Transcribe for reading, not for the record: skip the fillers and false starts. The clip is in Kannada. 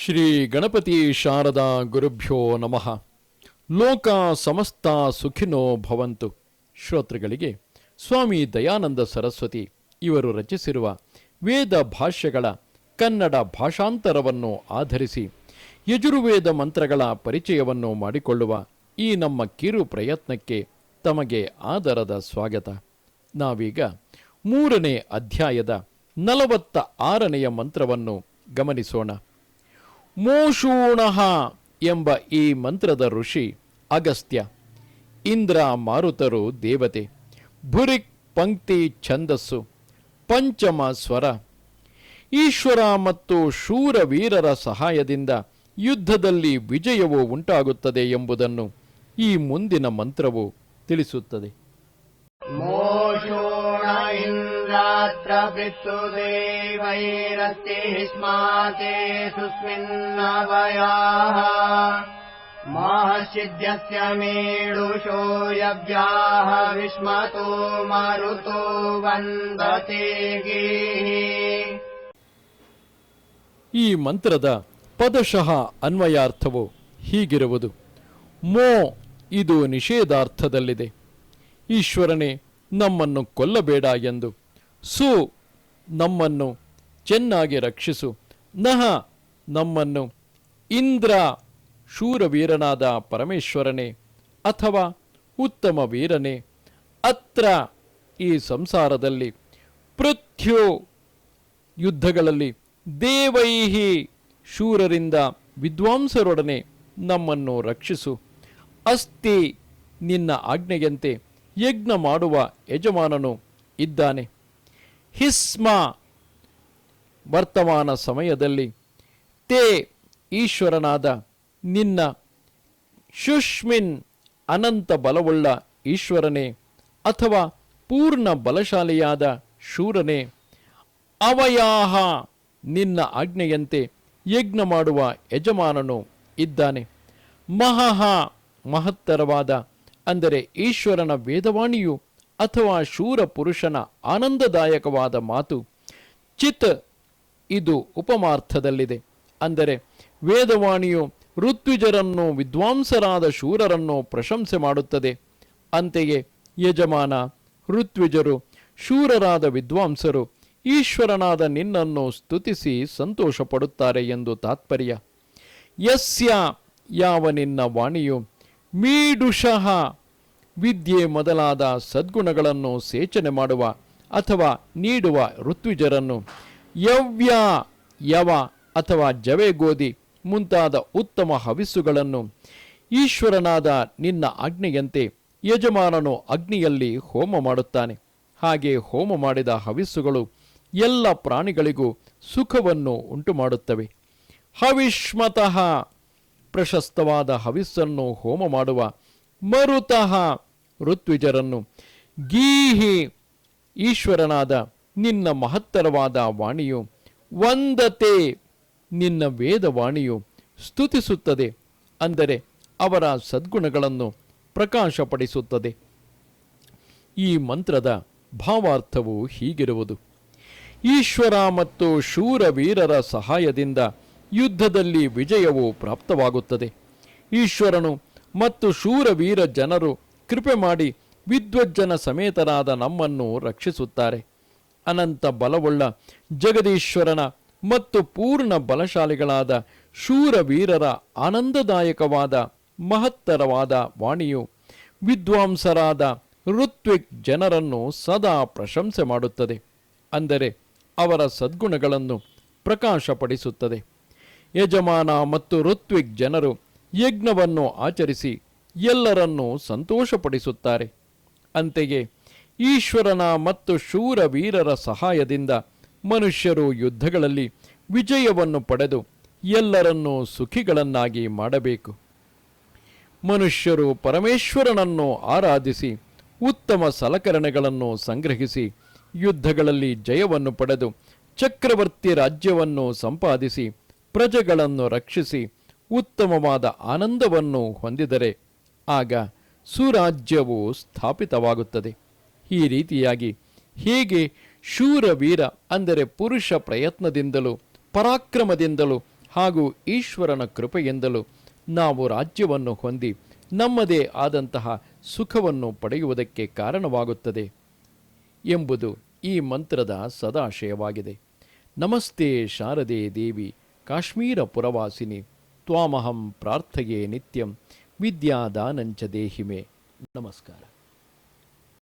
ಶ್ರೀ ಗಣಪತಿ ಶಾರದಾ ಗುರುಭ್ಯೋ ನಮಃ. ಲೋಕ ಸಮಸ್ತ ಸುಖಿನೋ ಭವಂತು. ಶ್ರೋತೃಗಳಿಗೆ ಸ್ವಾಮಿ ದಯಾನಂದ ಸರಸ್ವತಿ ಇವರು ರಚಿಸಿರುವ ವೇದ ಭಾಷ್ಯಗಳ ಕನ್ನಡ ಭಾಷಾಂತರವನ್ನು ಆಧರಿಸಿ ಯಜುರ್ವೇದ ಮಂತ್ರಗಳ ಪರಿಚಯವನ್ನು ಮಾಡಿಕೊಳ್ಳುವ ಈ ನಮ್ಮ ಕಿರು ಪ್ರಯತ್ನಕ್ಕೆ ತಮಗೆ ಆದರದ ಸ್ವಾಗತ. ನಾವೀಗ 3ನೇ ಅಧ್ಯಾಯದ 46ನೆಯ ಮಂತ್ರವನ್ನು ಗಮನಿಸೋಣ. ಮೋಷೂಣಃ ಎಂಬ ಈ ಮಂತ್ರದ ಋಷಿ ಅಗಸ್ತ್ಯ. ಇಂದ್ರ ಮಾರುತರು ದೇವತೆ. ಭುರಿಕ್ ಪಂಕ್ತಿ ಛಂದಸ್ಸು. ಪಂಚಮ ಸ್ವರ. ಈಶ್ವರ ಮತ್ತು ಶೂರವೀರರ ಸಹಾಯದಿಂದ ಯುದ್ಧದಲ್ಲಿ ವಿಜಯವು ಉಂಟಾಗುತ್ತದೆ ಎಂಬುದನ್ನು ಈ ಮುಂದಿನ ಮಂತ್ರವು ತಿಳಿಸುತ್ತದೆ. ಮೋಷೂಣ ಇಂದ್ರಾತ್ರ ಪಿತೃದೇವೈರಸ್ತಿಸ್ಮಾತೆ ಸುಸ್ಮಿನ್ನವಯಾಃ ಮಹಶ್ಚಿದ್ಯಸ್ಯ ಮೇಡುಷೋ ಯವ್ಯಾಃ ವಿಶ್ಮತೋ ಮರುತೋ ವಂದತೆ ಗೀಃ. ಈ ಮಂತ್ರದ ಪದಶಃ ಅನ್ವಯಾರ್ಥವು ಹೀಗಿರುವುದು. ಮೋ ಇದು ನಿಷೇಧಾರ್ಥದಲ್ಲಿದೆ. ಈಶ್ವರನೇ ನಮ್ಮನ್ನು ಕೊಲ್ಲಬೇಡ ಎಂದು. ಸು ನಮ್ಮನ್ನು ಚೆನ್ನಾಗಿ ರಕ್ಷಿಸು. ನಹ ನಮ್ಮನ್ನು. ಇಂದ್ರ ಶೂರವೀರನಾದ ಪರಮೇಶ್ವರನೇ ಅಥವಾ ಉತ್ತಮ ವೀರನೇ. ಅತ್ರ ಈ ಸಂಸಾರದಲ್ಲಿ. ಪೃಥ್ಯೋ ಯುದ್ಧಗಳಲ್ಲಿ. ದೇವೈಹಿ ಶೂರರಿಂದ ವಿದ್ವಾಂಸರೊಡನೆ ನಮ್ಮನ್ನು ರಕ್ಷಿಸು. ಅಸ್ತಿ ನಿನ್ನ ಆಜ್ಞೆಯಂತೆ ಯಜ್ಞ ಮಾಡುವ ಯಜಮಾನನು ಇದ್ದಾನೆ. ಹಿಸ್ಮ ವರ್ತಮಾನ ಸಮಯದಲ್ಲಿ. ತೇ ಈಶ್ವರನಾದ ನಿನ್ನ. ಶುಷ್ಮಿನ್ ಅನಂತ ಬಲವುಳ್ಳ ಈಶ್ವರನೇ ಅಥವಾ ಪೂರ್ಣ ಬಲಶಾಲಿಯಾದ ಶೂರನೇ. ಅವಯಾಹ ನಿನ್ನ ಆಜ್ಞೆಯಂತೆ ಯಜ್ಞ ಮಾಡುವ ಯಜಮಾನನು ಇದ್ದಾನೆ. ಮಹಃ ಮಹತ್ತರವಾದ ಅಂದರೆ ಈಶ್ವರನ ವೇದವಾಣಿಯು ಅಥವಾ ಶೂರ ಪುರುಷನ ಆನಂದದಾಯಕವಾದ ಮಾತು. ಚಿತ್ ಇದು ಉಪಮಾರ್ಥದಲ್ಲಿದೆ. ಅಂದರೆ ವೇದವಾಣಿಯು ಋತ್ವಿಜರನ್ನು ವಿದ್ವಾಂಸರಾದ ಶೂರರನ್ನು ಪ್ರಶಂಸೆ ಮಾಡುತ್ತದೆ. ಅಂತೆಯೇ ಯಜಮಾನ, ಋತ್ವಿಜರು, ಶೂರರಾದ ವಿದ್ವಾಂಸರು ಈಶ್ವರನಾದ ನಿನ್ನನ್ನು ಸ್ತುತಿಸಿ ಸಂತೋಷ ಪಡುತ್ತಾರೆ ಎಂದು ತಾತ್ಪರ್ಯ. ಯಸ್ಯ ಯಾವ ನಿನ್ನ ವಾಣಿಯು ಮೀಡುಷಃ ವಿದ್ಯೆ ಮೊದಲಾದ ಸದ್ಗುಣಗಳನ್ನು ಸೇಚನೆ ಮಾಡುವ ಅಥವಾ ನೀಡುವ ಋತ್ವಿಜರನ್ನು. ಯವ್ಯ ಯವ ಅಥವಾ ಜವೆಗೋದಿ ಮುಂತಾದ ಉತ್ತಮ ಹವಿಸ್ಸುಗಳನ್ನು. ಈಶ್ವರನಾದ ನಿನ್ನ ಆಜ್ಞೆಯಂತೆ ಯಜಮಾನನು ಅಗ್ನಿಯಲ್ಲಿ ಹೋಮ ಮಾಡುತ್ತಾನೆ. ಹಾಗೆ ಹೋಮ ಮಾಡಿದ ಹವಿಸ್ಸುಗಳು ಎಲ್ಲ ಪ್ರಾಣಿಗಳಿಗೂ ಸುಖವನ್ನು ಉಂಟುಮಾಡುತ್ತವೆ. ಹವಿಷ್ಮತಃ ಪ್ರಶಸ್ತವಾದ ಹವಿಸ್ಸನ್ನು ಹೋಮ ಮಾಡುವ. ಮರುತಃ ಋತ್ವಿಜರನ್ನು. ಗೀಹಿ ಈಶ್ವರನಾದ ನಿನ್ನ ಮಹತ್ತರವಾದ ವಾಣಿಯು. ವಂದತೆ ನಿನ್ನ ವೇದವಾಣಿಯು ಸ್ತುತಿಸುತ್ತದೆ. ಅಂದರೆ ಅವರ ಸದ್ಗುಣಗಳನ್ನು ಪ್ರಕಾಶಪಡಿಸುತ್ತದೆ. ಈ ಮಂತ್ರದ ಭಾವಾರ್ಥವು ಹೀಗಿರುವುದು. ಈಶ್ವರ ಮತ್ತು ಶೂರವೀರರ ಸಹಾಯದಿಂದ ಯುದ್ಧದಲ್ಲಿ ವಿಜಯವು ಪ್ರಾಪ್ತವಾಗುತ್ತದೆ. ಈಶ್ವರನು ಮತ್ತು ಶೂರವೀರ ಜನರು ಕೃಪೆ ಮಾಡಿ ವಿದ್ವಜ್ಜನ ಸಮೇತರಾದ ನಮ್ಮನ್ನು ರಕ್ಷಿಸುತ್ತಾರೆ. ಅನಂತ ಬಲವುಳ್ಳ ಜಗದೀಶ್ವರನ ಮತ್ತು ಪೂರ್ಣ ಬಲಶಾಲಿಗಳಾದ ಶೂರವೀರರ ಆನಂದದಾಯಕವಾದ ಮಹತ್ತರವಾದ ವಾಣಿಯು ವಿದ್ವಾಂಸರಾದ ಋತ್ವಿಕ್ ಜನರನ್ನು ಸದಾ ಪ್ರಶಂಸೆ ಮಾಡುತ್ತದೆ. ಅಂದರೆ ಅವರ ಸದ್ಗುಣಗಳನ್ನು ಪ್ರಕಾಶಪಡಿಸುತ್ತದೆ. ಯಜಮಾನ ಮತ್ತು ಋತ್ವಿಕ್ ಜನರು ಯಜ್ಞವನ್ನು ಆಚರಿಸಿ ಎಲ್ಲರನ್ನೂ ಸಂತೋಷಪಡಿಸುತ್ತಾರೆ. ಅಂತೆಯೇ ಈಶ್ವರನ ಮತ್ತು ಶೂರವೀರರ ಸಹಾಯದಿಂದ ಮನುಷ್ಯರು ಯುದ್ಧಗಳಲ್ಲಿ ವಿಜಯವನ್ನು ಪಡೆದು ಎಲ್ಲರನ್ನೂ ಸುಖಿಗಳನ್ನಾಗಿ ಮಾಡಬೇಕು. ಮನುಷ್ಯರು ಪರಮೇಶ್ವರನನ್ನು ಆರಾಧಿಸಿ ಉತ್ತಮ ಸಲಕರಣೆಗಳನ್ನು ಸಂಗ್ರಹಿಸಿ ಯುದ್ಧಗಳಲ್ಲಿ ಜಯವನ್ನು ಪಡೆದು ಚಕ್ರವರ್ತಿ ರಾಜ್ಯವನ್ನು ಸಂಪಾದಿಸಿ ಪ್ರಜೆಗಳನ್ನು ರಕ್ಷಿಸಿ ಉತ್ತಮವಾದ ಆನಂದವನ್ನು ಹೊಂದಿದರೆ ಆಗ ಸುರಾಜ್ಯವು ಸ್ಥಾಪಿತವಾಗುತ್ತದೆ. ಈ ರೀತಿಯಾಗಿ ಹೇಗೆ ಶೂರವೀರ ಅಂದರೆ ಪುರುಷ ಪ್ರಯತ್ನದಿಂದಲೂ ಪರಾಕ್ರಮದಿಂದಲೂ ಹಾಗೂ ಈಶ್ವರನ ಕೃಪೆಯಿಂದಲೂ ನಾವು ರಾಜ್ಯವನ್ನು ಹೊಂದಿ ನಮ್ಮದೇ ಆದಂತಹ ಸುಖವನ್ನು ಪಡೆಯುವುದಕ್ಕೆ ಕಾರಣವಾಗುತ್ತದೆ ಎಂಬುದು ಈ ಮಂತ್ರದ ಸದಾಶಯವಾಗಿದೆ. ನಮಸ್ತೆ ಶಾರದೆ ದೇವಿ ಕಾಶ್ಮೀರ ಪುರವಾಸಿನಿ ತ್ವಾಮಹಂ ಪ್ರಾರ್ಥಯೇ ನಿತ್ಯಂ ವಿದ್ಯಾದಾನಂಚ ದೇಹಿಮೆ. ನಮಸ್ಕಾರ.